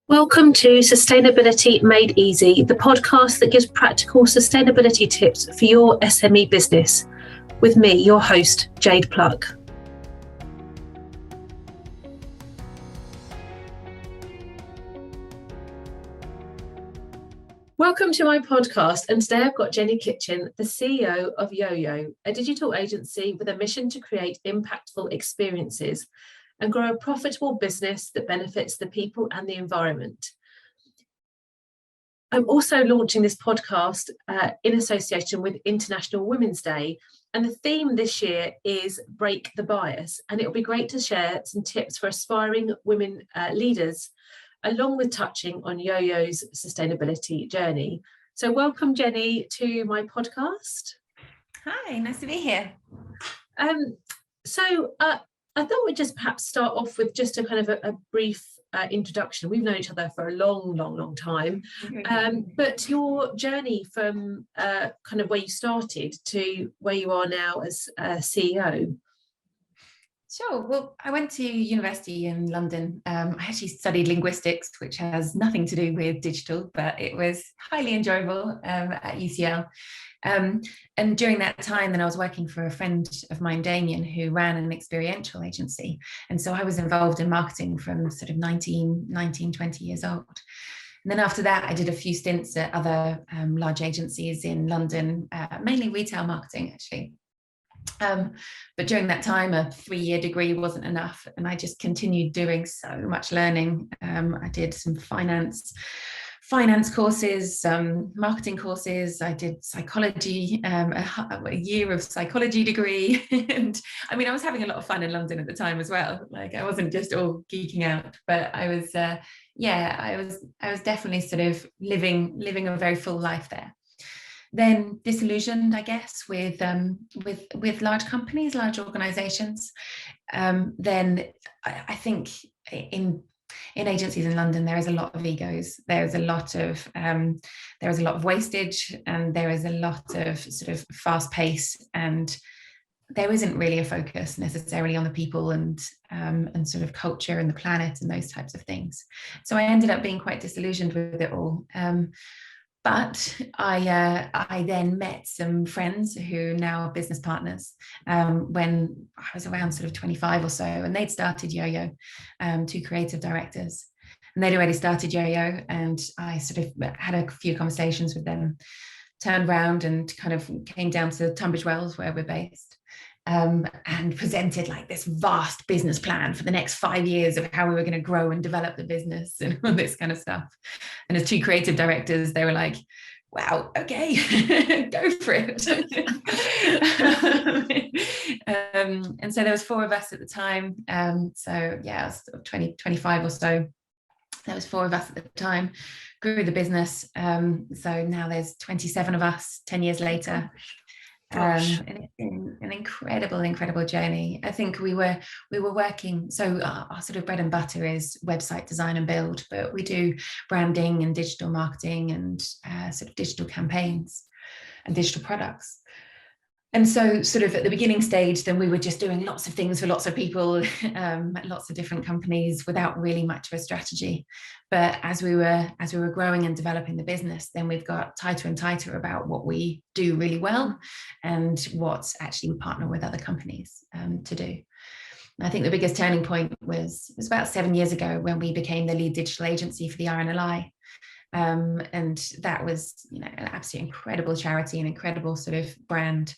Welcome to Sustainability Made Easy, the podcast that gives practical sustainability tips for your SME business. With me, your host, Jade Pluck. Welcome to my podcast, and today I've got Jenny Kitchen, the CEO of YoYo, a digital agency with a mission to create impactful experiences and grow a profitable business that benefits the people and the environment. I'm also launching this podcast in association with International Women's Day, and the theme this year is Break the Bias, and it'll be great to share some tips for aspiring women leaders, along with touching on YoYo's sustainability journey. So welcome, Jenny, to my podcast. Hi, nice to be here. I thought we'd just perhaps start off with just a kind of a brief introduction. We've known each other for a long time, but your journey from kind of where you started to where you are now as CEO. Sure. Well, I went to university in London. I actually studied linguistics, which has nothing to do with digital, but it was highly enjoyable at UCL. And during that time, then I was working for a friend of mine, Damien, who ran an experiential agency. And so I was involved in marketing from sort of 19, 20 years old. And then after that, I did a few stints at other large agencies in London, mainly retail marketing, actually. But during that time, a 3-year degree wasn't enough, and I just continued doing so much learning. I did some finance courses, marketing courses. I did psychology, a year of psychology degree. And I mean, I was having a lot of fun in London at the time as well. Like, I wasn't just all geeking out, but I was, I was definitely sort of living a very full life there. Then disillusioned, I guess, with large companies, large organizations. Then I think in agencies in London, there is a lot of egos. There's a lot of wastage, and there is a lot of sort of fast pace, and there isn't really a focus necessarily on the people and sort of culture and the planet and those types of things. So I ended up being quite disillusioned with it all. But I then met some friends who now are business partners when I was around sort of 25 or so, and they'd started YoYo, 2 creative directors, and they'd already started YoYo, and I sort of had a few conversations with them, turned around and kind of came down to Tunbridge Wells, where we're based, and presented like this vast business plan for the next 5 years of how we were going to grow and develop the business and all this kind of stuff. And as 2 creative directors, they were like, wow, okay, go for it. And so there was 4 of us at the time. So yeah, I was sort of 20, 25 or so. There was 4 of us at the time, grew the business. So now there's 27 of us 10 years later. And it's been an incredible journey. I think we were working, so our sort of bread and butter is website design and build, but we do branding and digital marketing and sort of digital campaigns and digital products. And so sort of at the beginning stage, then we were just doing lots of things for lots of people, lots of different companies without really much of a strategy. But as we were growing and developing the business, then we've got tighter and tighter about what we do really well and what actually we partner with other companies to do. And I think the biggest turning point was about 7 years ago when we became the lead digital agency for the RNLI. And that was, an absolutely incredible charity, an incredible sort of brand.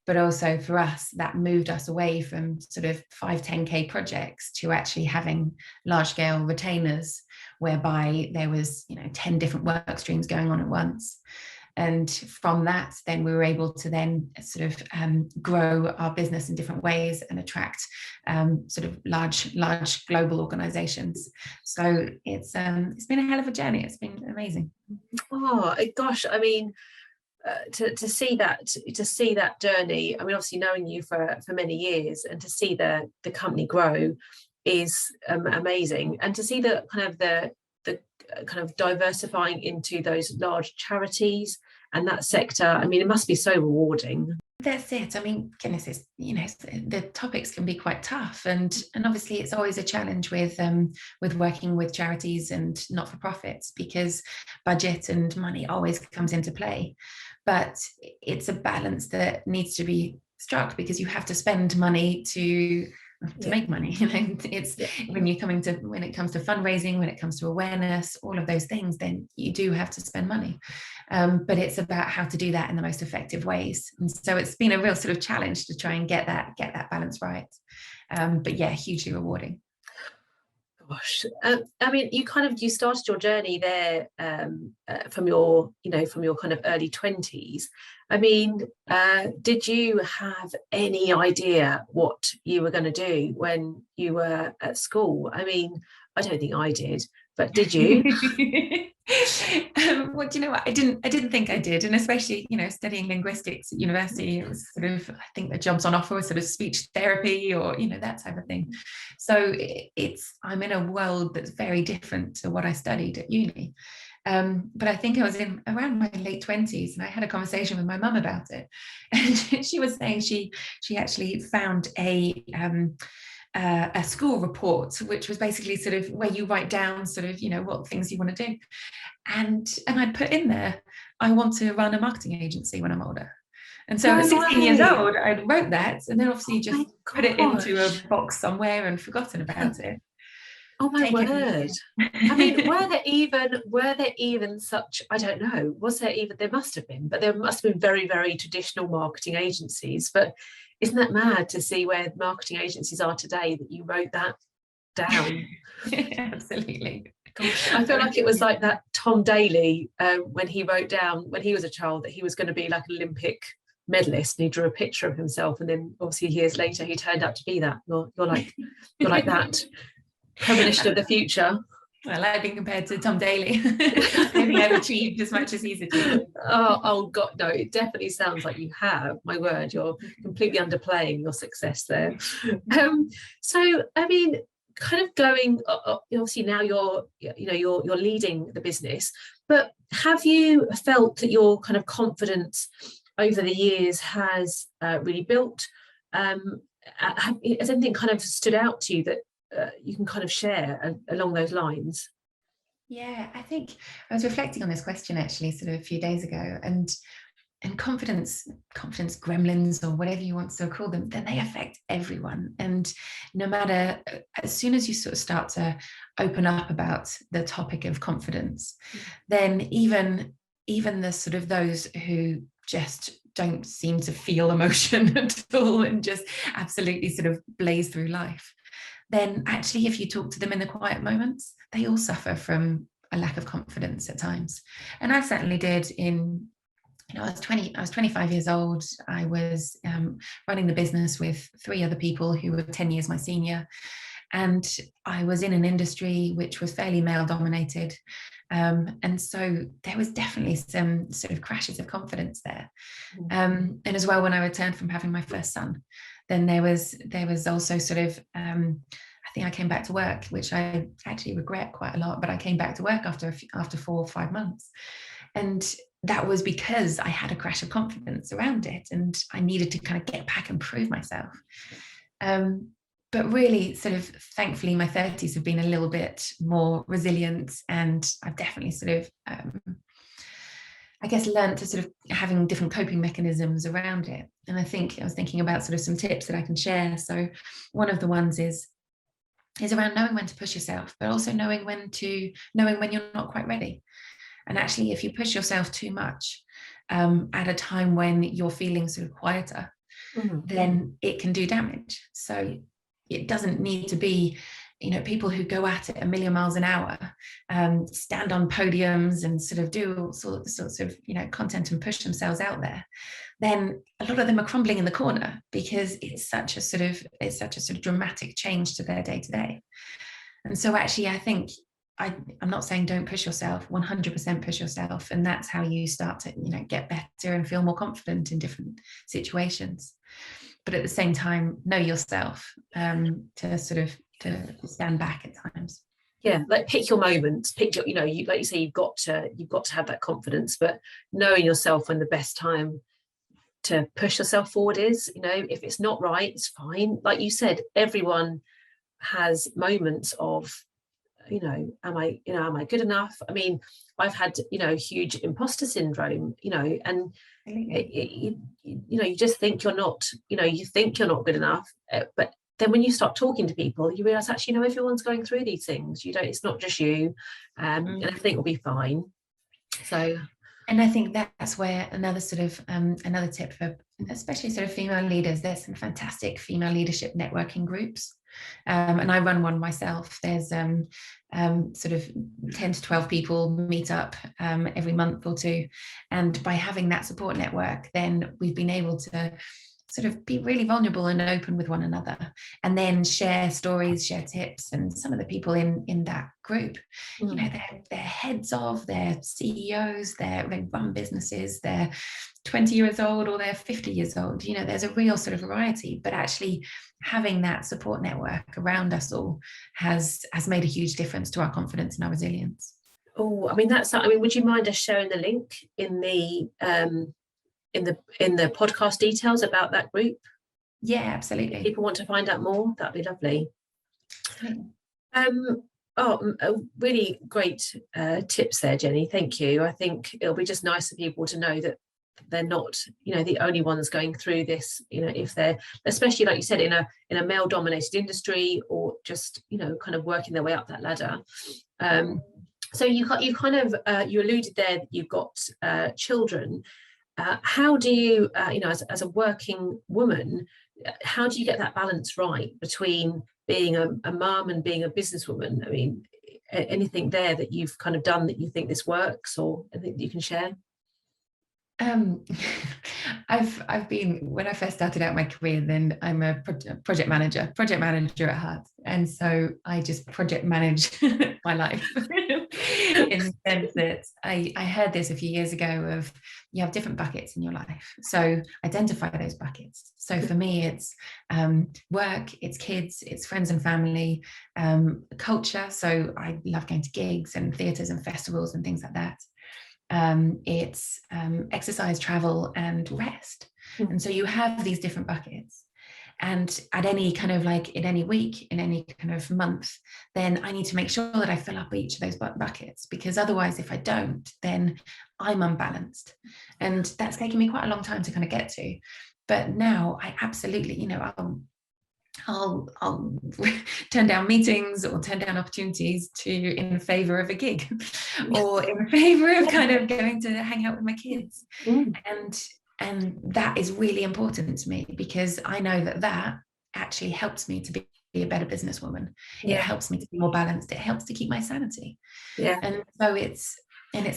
But also for us, that moved us away from sort of 5-10K projects to actually having large scale retainers, whereby there was, 10 different work streams going on at once. And from that, then we were able to then sort of grow our business in different ways and attract sort of large global organizations. So it's been a hell of a journey. It's been amazing. Oh gosh, I mean, to see that journey. I mean, obviously knowing you for many years, and to see the company grow is amazing, and to see the kind of diversifying into those large charities and that sector. I mean, it must be so rewarding. That's it. I mean, goodness, it's, the topics can be quite tough, and obviously it's always a challenge with working with charities and not-for-profits, because budget and money always comes into play. But it's a balance that needs to be struck, because you have to spend money to make money. It's when it comes to fundraising, when it comes to awareness, all of those things, then you do have to spend money. But it's about how to do that in the most effective ways. And so it's been a real sort of challenge to try and get that balance right. But yeah, hugely rewarding. Gosh, I mean, you started your journey there from your kind of early 20s. I mean, did you have any idea what you were going to do when you were at school? I mean, I don't think I did, but did you? Well, do you know what? I didn't think I did, and especially studying linguistics at university, it was sort of, I think the jobs on offer was sort of speech therapy or that type of thing. So I'm in a world that's very different to what I studied at uni. But I think I was in around my late 20s, and I had a conversation with my mum about it, and she was saying she actually found a school report, which was basically sort of where you write down sort of what things you want to do, and I'd put in there, I want to run a marketing agency when I'm older. And so at 16 years old, I wrote that, and then obviously just put it into a box somewhere and forgotten about it. Oh my word. I mean, were there even such, I don't know, there must have been, but there must have been very, very traditional marketing agencies. But isn't that mad to see where marketing agencies are today, that you wrote that down? Absolutely. Gosh, I feel like it was like that Tom Daley, when he wrote down when he was a child that he was going to be like an Olympic medalist, and he drew a picture of himself, and then obviously years later he turned out to be that. You're like that premonition of the future. Well, I've been compared to Tom Daley. I don't think I've achieved as much as he's achieved. Oh God, no, it definitely sounds like you have. My word, you're completely underplaying your success there. So I mean, kind of going, obviously now you're leading the business, but have you felt that your kind of confidence over the years has really built? Has anything kind of stood out to you that you can kind of share along those lines? Yeah, I think I was reflecting on this question actually sort of a few days ago, and confidence gremlins, or whatever you want to call them, then they affect everyone. And no matter, as soon as you sort of start to open up about the topic of confidence, then even the sort of those who just don't seem to feel emotion at all and just absolutely sort of blaze through life, then actually if you talk to them in the quiet moments, they all suffer from a lack of confidence at times. And I certainly did. I was 25 years old. I was running the business with 3 other people who were 10 years my senior. And I was in an industry which was fairly male dominated. And so there was definitely some sort of crashes of confidence there. And as well, when I returned from having my first son, then there was also sort of, I think I came back to work, which I actually regret quite a lot, but I came back to work after 4 or 5 months. And that was because I had a crash of confidence around it, and I needed to kind of get back and prove myself. But really, sort of, thankfully, my 30s have been a little bit more resilient, and I've definitely sort of, I guess, learned to sort of having different coping mechanisms around it. And I think I was thinking about sort of some tips that I can share. So one of the ones is around knowing when to push yourself, but also knowing when you're not quite ready. And actually, if you push yourself too much at a time when you're feeling sort of quieter, then it can do damage. So it doesn't need to be, people who go at it a million miles an hour, stand on podiums and sort of do all sorts of, content and push themselves out there. Then a lot of them are crumbling in the corner, because it's such a sort of dramatic change to their day to day. And so actually, I think, I'm not saying don't push yourself, 100% push yourself. And that's how you start to, get better and feel more confident in different situations. But at the same time, know yourself, to stand back at times. Yeah, like pick your moments, pick your, like you say, you've got to have that confidence, but knowing yourself when the best time to push yourself forward is. If it's not right, it's fine. Like you said, everyone has moments of, am I good enough? I mean, I've had, huge imposter syndrome, and you just think you're not, you think you're not good enough, but then when you start talking to people, you realize actually, everyone's going through these things. It's not just you, and everything will be fine. So, and I think that's where another sort of another tip for especially sort of female leaders, there's some fantastic female leadership networking groups. And I run one myself. There's sort of 10 to 12 people meet up every month or two. And by having that support network, then we've been able to sort of be really vulnerable and open with one another, and then share stories, share tips. And some of the people in that group, they're heads of, they're CEOs, they run businesses, they're 20 years old or they're 50 years old. There's a real sort of variety, but actually having that support network around us all has made a huge difference to our confidence and our resilience. Oh, I mean, would you mind us sharing the link in the podcast details about that group? Yeah, absolutely. If people want to find out more, that'd be lovely. Really great tips there, Jenny. Thank you. I think it'll be just nice for people to know that they're not, the only ones going through this. If they're, especially like you said, in a male-dominated industry, or just kind of working their way up that ladder. So you kind of you alluded there that you've got children. How do you, as a working woman, how do you get that balance right between being a mum and being a businesswoman? I mean, anything there that you've kind of done that you think this works, or anything that you can share? I've been, when I first started out my career, then I'm a project manager at heart, and so I just project manage my life in the sense that I heard this a few years ago of, you have different buckets in your life, so identify those buckets. So for me, it's work, it's kids, it's friends and family, culture, so I love going to gigs and theatres and festivals and things like that. It's exercise, travel, and rest. And so you have these different buckets, and at any kind of like in any week, in any kind of month, then I need to make sure that I fill up each of those buckets, because otherwise, if I don't, then I'm unbalanced. And that's taken me quite a long time to kind of get to. But now I absolutely, I'll turn down meetings or turn down opportunities in favor of a gig, or in favor of kind of going to hang out with my kids. And that is really important to me, because I know that actually helps me to be a better businesswoman. It helps me to be more balanced. It helps to keep my sanity. And so it's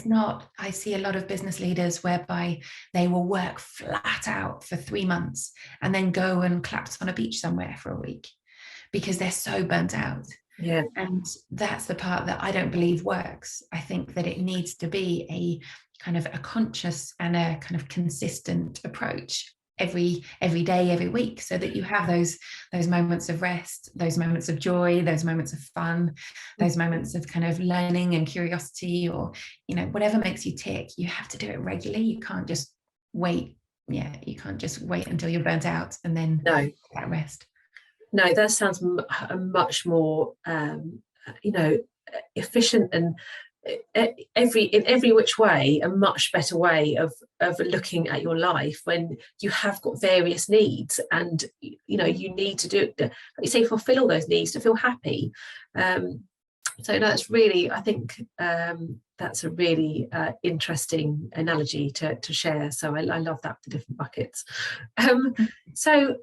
not, I see a lot of business leaders whereby they will work flat out for 3 months and then go and collapse on a beach somewhere for a week because they're so burnt out. And that's the part that I don't believe works. I think that it needs to be a kind of a conscious and a kind of consistent approach every day, every week, so that you have those moments of rest, those moments of joy, those moments of fun, those moments of kind of learning and curiosity, or whatever makes you tick. You have to do it regularly. You can't just wait. You can't just wait until you're burnt out and then that rest. No, that sounds much more efficient, and in every which way a much better way of looking at your life, when you have got various needs, and you need to do, like you say, fulfill all those needs to feel happy. So that's really, I think that's a really interesting analogy to share. So I love that, the different buckets. So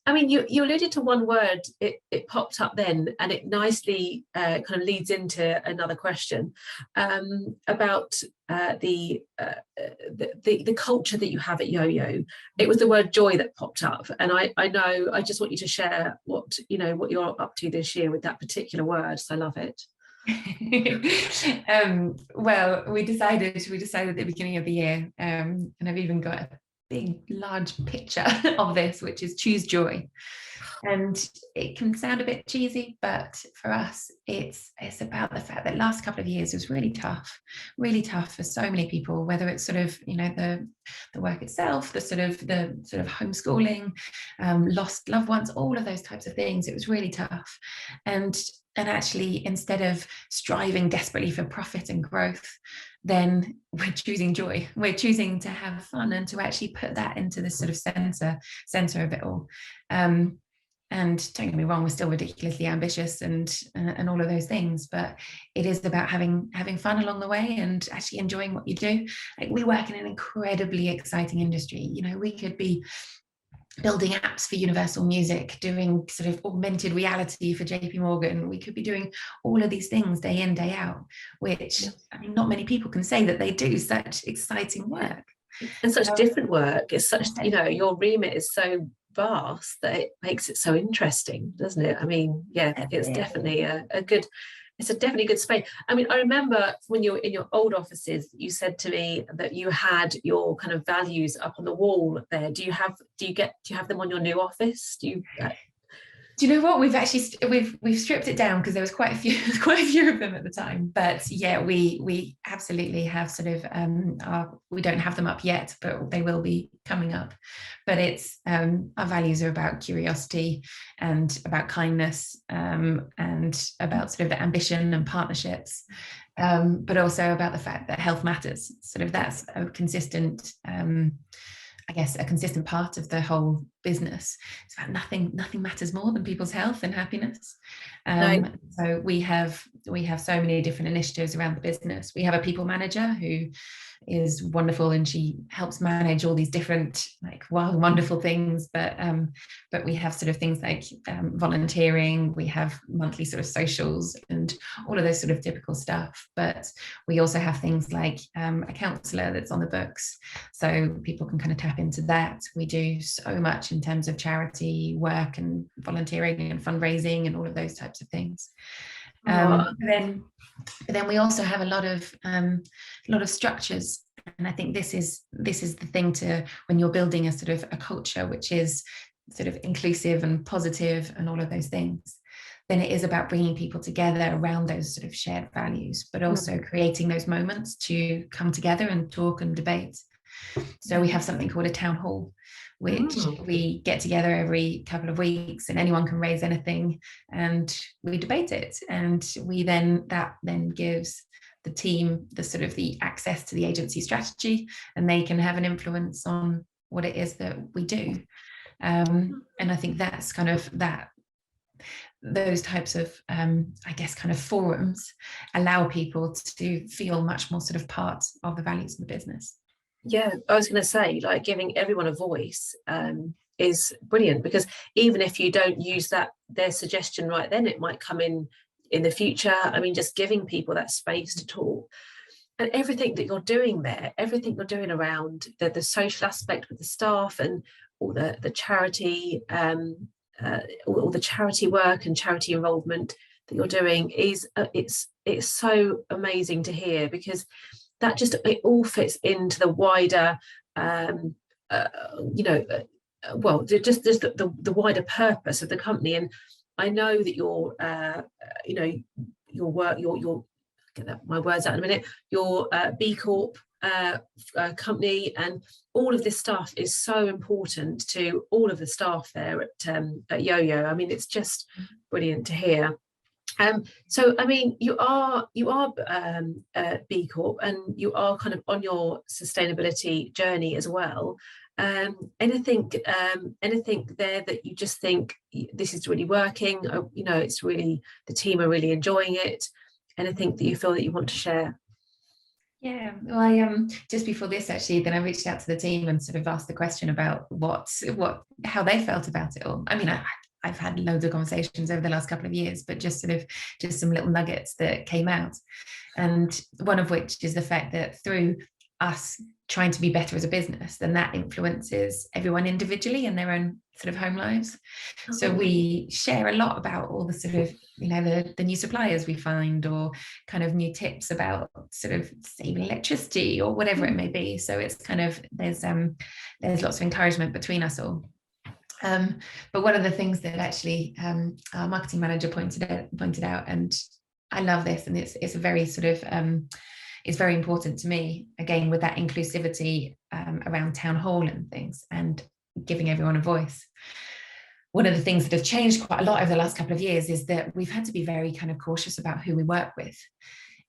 I mean, you alluded to one word, it popped up then, and it nicely kind of leads into another question about the culture that you have at YoYo. It was the word joy that popped up, and I know, I just want you to share what you're up to this year with that particular word. So I love it. Well, we decided at the beginning of the year, and I've even got a big, large picture of this, which is choose joy. And it can sound a bit cheesy, but for us, it's about the fact that last couple of years was really tough for so many people, whether it's sort of, you know, the work itself, the sort of homeschooling, lost loved ones, all of those types of things. It was really tough. And actually, instead of striving desperately for profit and growth, then we're choosing joy. We're choosing to have fun and to actually put that into the sort of center of it all. And don't get me wrong, we're still ridiculously ambitious and all of those things, but it is about having fun along the way and actually enjoying what you do. Like, we work in an incredibly exciting industry. You know, we could be building apps for Universal Music, doing sort of augmented reality for JP Morgan. We could be doing all of these things day in, day out, which, I mean, not many people can say that they do such exciting work. And such different work. It's such, you know, your remit is so vast that it makes it so interesting, doesn't it? I mean, yeah, it's definitely a good space. I mean, I remember when you were in your old offices, you said to me that you had your kind of values up on the wall there. Do you have them on your new office? Do you know what, we've actually we've stripped it down because there was quite a few of them at the time, but yeah, we absolutely have sort of we don't have them up yet, but they will be coming up. But it's our values are about curiosity and about kindness, and about sort of the ambition and partnerships, but also about the fact that health matters. Sort of that's a consistent I guess a consistent part of the whole business. It's about nothing matters more than people's health and happiness. Right. So we have so many different initiatives around the business. We have a people manager who is wonderful, and she helps manage all these different, like, wonderful things, but we have sort of things like volunteering, we have monthly sort of socials and all of those sort of typical stuff, but we also have things like a counsellor that's on the books, so people can kind of tap into that. We do so much in terms of charity work and volunteering and fundraising and all of those types of things. But then we also have a lot of structures, and I think this is the thing to when you're building a sort of a culture which is sort of inclusive and positive and all of those things, then it is about bringing people together around those sort of shared values, but also creating those moments to come together and talk and debate. So we have something called a town hall, which we get together every couple of weeks, and anyone can raise anything and we debate it, and that then gives the team the sort of the access to the agency strategy, and they can have an influence on what it is that we do. And I think that's kind of those types of I guess kind of forums allow people to feel much more sort of part of the values of the business. Yeah, I was going to say, like, giving everyone a voice is brilliant, because even if you don't use their suggestion right then, it might come in the future. I mean, just giving people that space to talk, and everything that you're doing there, everything you're doing around the social aspect with the staff and all the charity, all the charity work and charity involvement that you're doing is it's so amazing to hear, because that just it all fits into the wider just the wider purpose of the company. And I know that your work, your get that, my words out in a minute, your B Corp company and all of this stuff is so important to all of the staff there at YoYo. I mean, it's just brilliant to hear. So I mean, you are B Corp, and you are kind of on your sustainability journey as well. Anything there that you just think this is really working? It's really, the team are really enjoying it. Anything that you feel that you want to share? Yeah, well, I just before this, actually, then I reached out to the team and sort of asked the question about how they felt about it all. I mean, I've had loads of conversations over the last couple of years, but just some little nuggets that came out. And one of which is the fact that through us trying to be better as a business, then that influences everyone individually in their own sort of home lives. So we share a lot about all the sort of, the new suppliers we find, or kind of new tips about sort of saving electricity or whatever it may be. So it's kind of, there's lots of encouragement between us all. But one of the things that actually our marketing manager pointed out, and I love this, and it's a very sort of is very important to me, again, with that inclusivity around town hall and things, and giving everyone a voice. One of the things that have changed quite a lot over the last couple of years is that we've had to be very kind of cautious about who we work with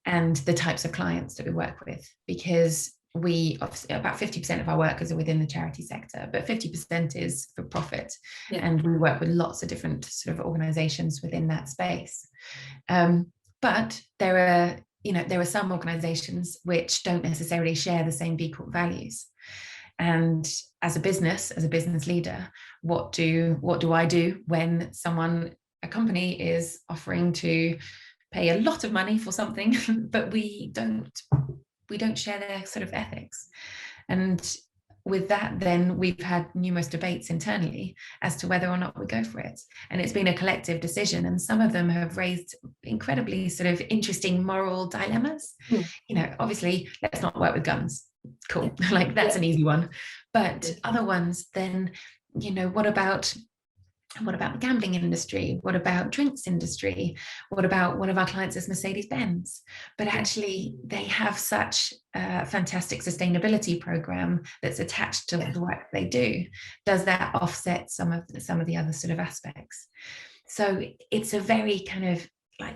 and the types of clients that we work with, because we obviously, about 50% of our workers are within the charity sector, but 50% is for profit. Yeah. And we work with lots of different sort of organizations within that space. But there are some organizations which don't necessarily share the same B Corp values. And as a business leader, what do I do when a company is offering to pay a lot of money for something, but we don't share their sort of ethics? And with that, then we've had numerous debates internally as to whether or not we go for it. And it's been a collective decision. And some of them have raised incredibly sort of interesting moral dilemmas. Obviously, let's not work with guns. Cool. Like that's an easy one. But other ones, then, what about the gambling industry? What about drinks industry? What about one of our clients is Mercedes-Benz? But actually, they have such a fantastic sustainability program that's attached to the work they do. Does that offset some of the other sort of aspects? So it's a very kind of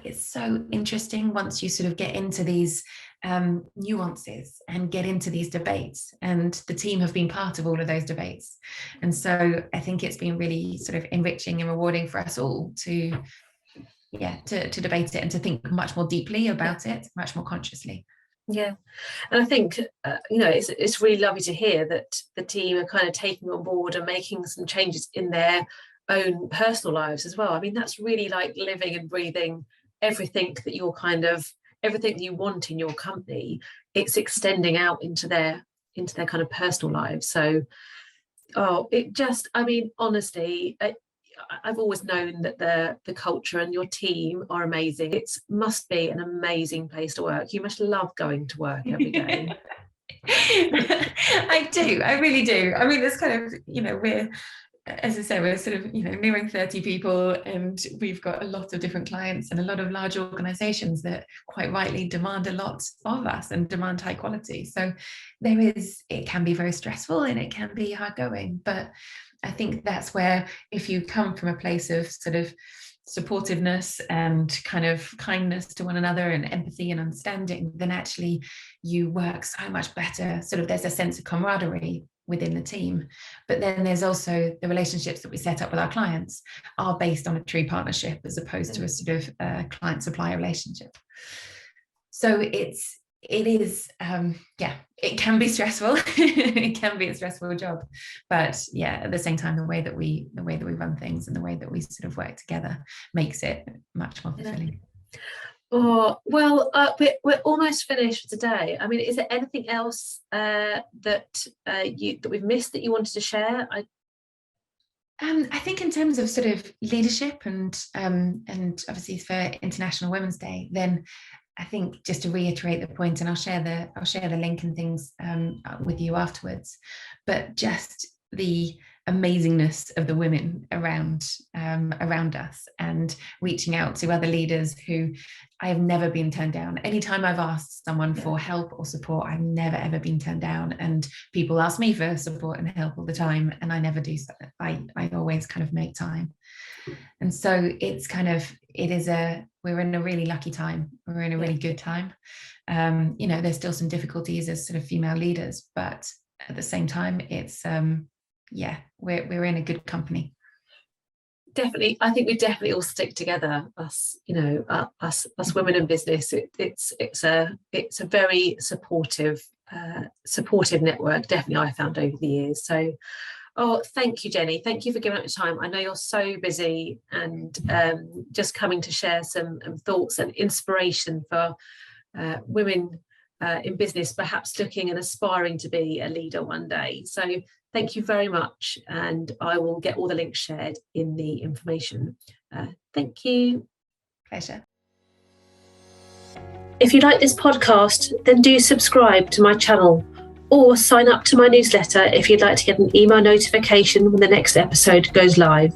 it's so interesting once you sort of get into these nuances and get into these debates, and the team have been part of all of those debates. And so I think it's been really sort of enriching and rewarding for us all to debate it and to think much more deeply about it, much more consciously. Yeah, and I think it's really lovely to hear that the team are kind of taking on board and making some changes in their own personal lives as well. I mean, that's really like living and breathing everything that you want in your company. It's extending out into their kind of personal lives. So honestly, I've always known that the culture and your team are amazing. It must be an amazing place to work. You must love going to work every day. I do. I really do. I mean, it's kind of, we're, as I say, we're sort of, nearing 30 people, and we've got a lot of different clients and a lot of large organizations that quite rightly demand a lot of us and demand high quality. So it can be very stressful and it can be hard going. But I think that's where, if you come from a place of sort of supportiveness and kind of kindness to one another and empathy and understanding, then actually you work so much better. Sort of there's a sense of camaraderie within the team. But then there's also the relationships that we set up with our clients are based on a true partnership as opposed to a sort of client-supplier relationship. So it can be stressful. It can be a stressful job, but at the same time, the way that we run things and the way that we sort of work together makes it much more fulfilling. Oh, well, we're almost finished for today. I mean, is there anything else that we've missed that you wanted to share? I think in terms of sort of leadership and obviously for International Women's Day, then I think just to reiterate the point, and I'll share the link and things with you afterwards, but just the amazingness of the women around us, and reaching out to other leaders who I have never been turned down. Anytime I've asked someone for help or support, I've never ever been turned down, and people ask me for support and help all the time, and I never do so. I always kind of make time. And so we're in a really lucky time. We're in a really good time. There's still some difficulties as sort of female leaders, but at the same time, it's we're in a good company. Definitely, I think we definitely all stick together. Us women in business. It's a very supportive network. Definitely, I found over the years. So, thank you, Jenny. Thank you for giving up your time. I know you're so busy, and just coming to share some thoughts and inspiration for women in business, perhaps looking and aspiring to be a leader one day. So thank you very much, and I will get all the links shared in the information. Thank you. Pleasure. If you like this podcast, then do subscribe to my channel or sign up to my newsletter if you'd like to get an email notification when the next episode goes live.